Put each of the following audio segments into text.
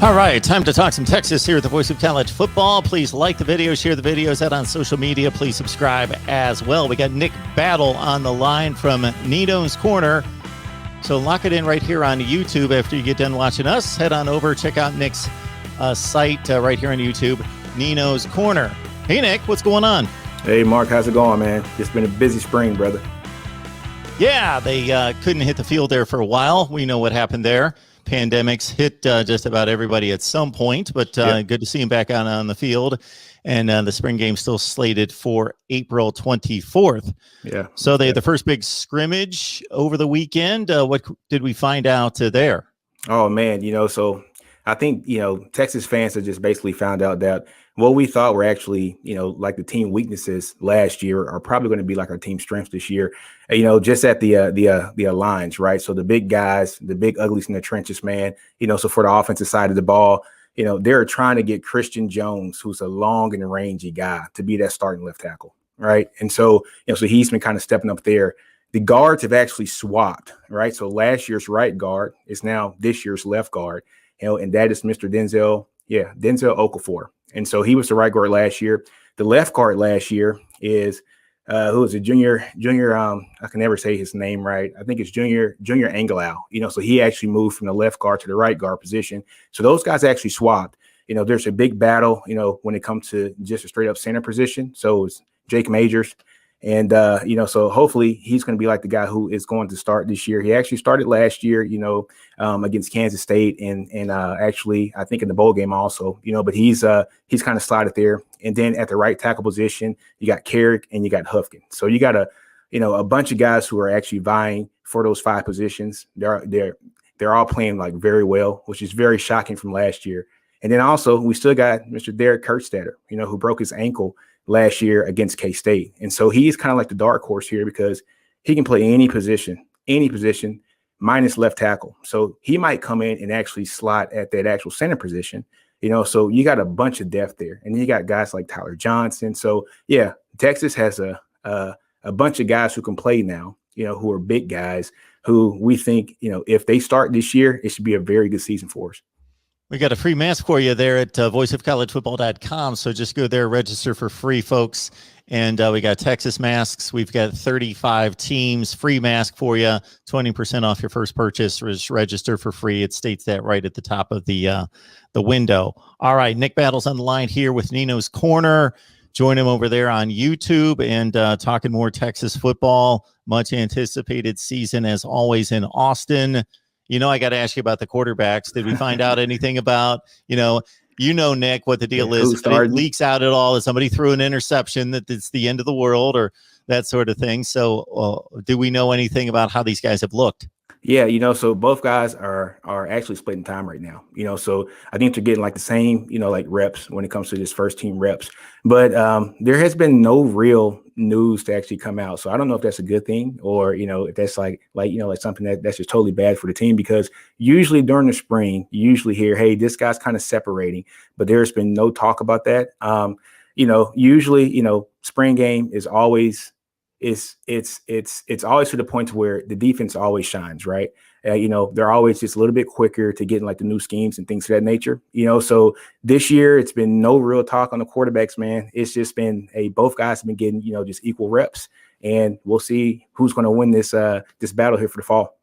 All right, time to talk some Texas here at the Voice of College Football. Please like the video, share the videos out on social media. Please subscribe as well. We got Nick Battle on the line from Nino's Corner. So lock it in right here on YouTube. After you get done watching us, head on over, check out Nick's site right here on YouTube, Nino's Corner. Hey, Nick, what's going on? Hey, Mark, how's it going, man? It's been a busy spring, brother. Yeah, they couldn't hit the field there for a while. We know what happened there. Pandemics hit just about everybody at some point, but good to see him back out on the field. And the spring game still slated for April 24th. Yeah. So they had the first big scrimmage over the weekend. What did we find out there? Oh, man, so I think, Texas fans have just basically found out that what we thought were actually, like the team weaknesses last year are probably going to be like our team strengths this year, just at the lines, right? So the big guys, the big uglies in the trenches, man, so for the offensive side of the ball, they're trying to get Christian Jones, who's a long and rangy guy, to be that starting left tackle, right? And so, so he's been kind of stepping up there. The guards have actually swapped, right? So last year's right guard is now this year's left guard, and that is Mr. Denzel Okafor. And so he was the right guard last year. The left guard last year is who is a junior. I can never say his name right. I think it's Junior Angelau. So he actually moved from the left guard to the right guard position. So those guys actually swapped. There's a big battle, when it comes to just a straight up center position. So it's Jake Majors. And, so hopefully he's going to be like the guy who is going to start this year. He actually started last year, against Kansas State and actually, I think in the bowl game also, but he's kind of slotted there. And then at the right tackle position, you got Carrick and you got Hufkin. So you got a bunch of guys who are actually vying for those 5 positions. They're all playing like very well, which is very shocking from last year. And then also we still got Mr. Derek Kurtstader, who broke his ankle last year against K-State. And so he's kind of like the dark horse here because he can play any position minus left tackle. So he might come in and actually slot at that actual center position, so you got a bunch of depth there. And you got guys like Tyler Johnson. So yeah, Texas has a bunch of guys who can play now, who are big guys who we think, if they start this year, it should be a very good season for us. We got a free mask for you there at voiceofcollegefootball.com. So just go there, register for free, folks. And we got Texas masks. We've got 35 teams, free mask for you, 20% off your first purchase. Register for free. It states that right at the top of the window. All right, Nick Battle's on the line here with Nino's Corner. Join him over there on YouTube and talking more Texas football. Much anticipated season as always in Austin. I got to ask you about the quarterbacks. Did we find out anything about, Nick, what the deal is? If it leaks out at all, if somebody threw an interception that it's the end of the world or that sort of thing. So do we know anything about how these guys have looked? Yeah, so both guys are actually splitting time right now, so I think they're getting like the same, like reps when it comes to this first team reps. But there has been no real news to actually come out. So I don't know if that's a good thing or, if that's like something that's just totally bad for the team, because usually during the spring, you usually hear, hey, this guy's kind of separating, but there's been no talk about that. Usually, spring game is always it's always to the point where the defense always shines, right? They're always just a little bit quicker to get in like the new schemes and things of that nature, so this year it's been no real talk on the quarterbacks, man. It's just been, both guys have been getting, just equal reps, and we'll see who's going to win this battle here for the fall.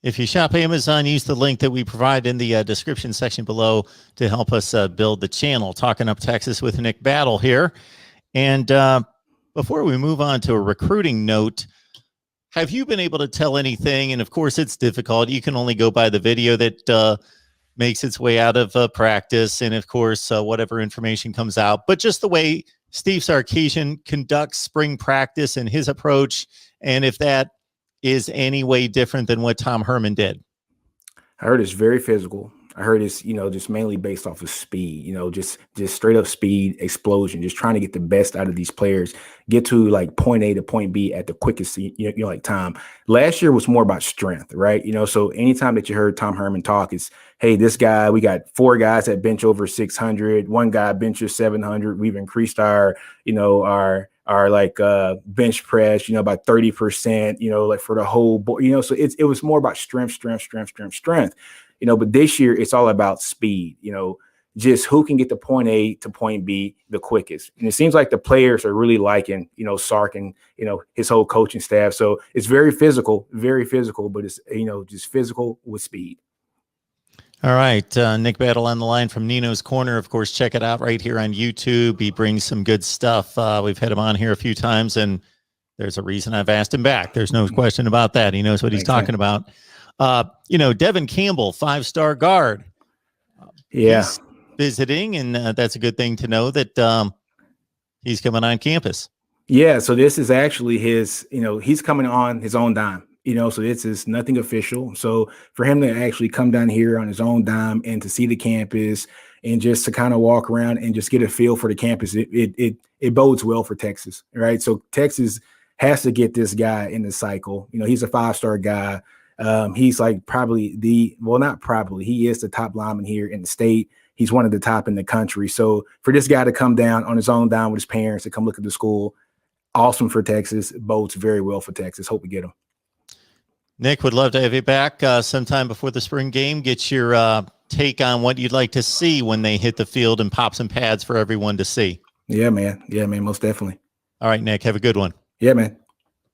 If you shop Amazon, use the link that we provide in the description section below to help us build the channel. Talking Up Texas with Nick Battle here. And before we move on to a recruiting note, have you been able to tell anything? And of course, it's difficult. You can only go by the video that makes its way out of practice. And of course, whatever information comes out. But just the way Steve Sarkisian conducts spring practice and his approach, and if that is any way different than what Tom Herman did. I heard it's very physical. I heard it's, just mainly based off of speed, just straight up speed, explosion, just trying to get the best out of these players, get to like point A to point B at the quickest, like time. Last year was more about strength, right? So anytime that you heard Tom Herman talk, it's, hey, this guy, we got 4 guys that bench over 600, 1 guy benches 700. We've increased our our like bench press, you know, by 30%, you know, like for the whole board, you know, so it was more about strength, you know, but this year it's all about speed, you know, just who can get to point A to point B the quickest. And it seems like the players are really liking, you know, Sark and, you know, his whole coaching staff. So it's very physical, but it's, you know, just physical with speed. All right. Nick Battle on the line from Nino's Corner. Of course, check it out right here on YouTube. He brings some good stuff. We've had him on here a few times, and there's a reason I've asked him back. There's no question about that. He knows what he's talking about. You know, Devin Campbell, 5-star guard. Yeah. He's visiting, and that's a good thing to know that he's coming on campus. Yeah. So this is actually his, you know, he's coming on his own dime. You know, so this is nothing official. So for him to actually come down here on his own dime and to see the campus and just to kind of walk around and just get a feel for the campus, it bodes well for Texas, right? So Texas has to get this guy in the cycle. You know, he's a 5-star guy. He's like he is the top lineman here in the state. He's one of the top in the country. So for this guy to come down on his own dime with his parents to come look at the school, awesome for Texas. It bodes very well for Texas. Hope we get him. Nick, would love to have you back sometime before the spring game. Get your take on what you'd like to see when they hit the field and pop some pads for everyone to see. Yeah, man. Most definitely. All right, Nick, have a good one. Yeah, man.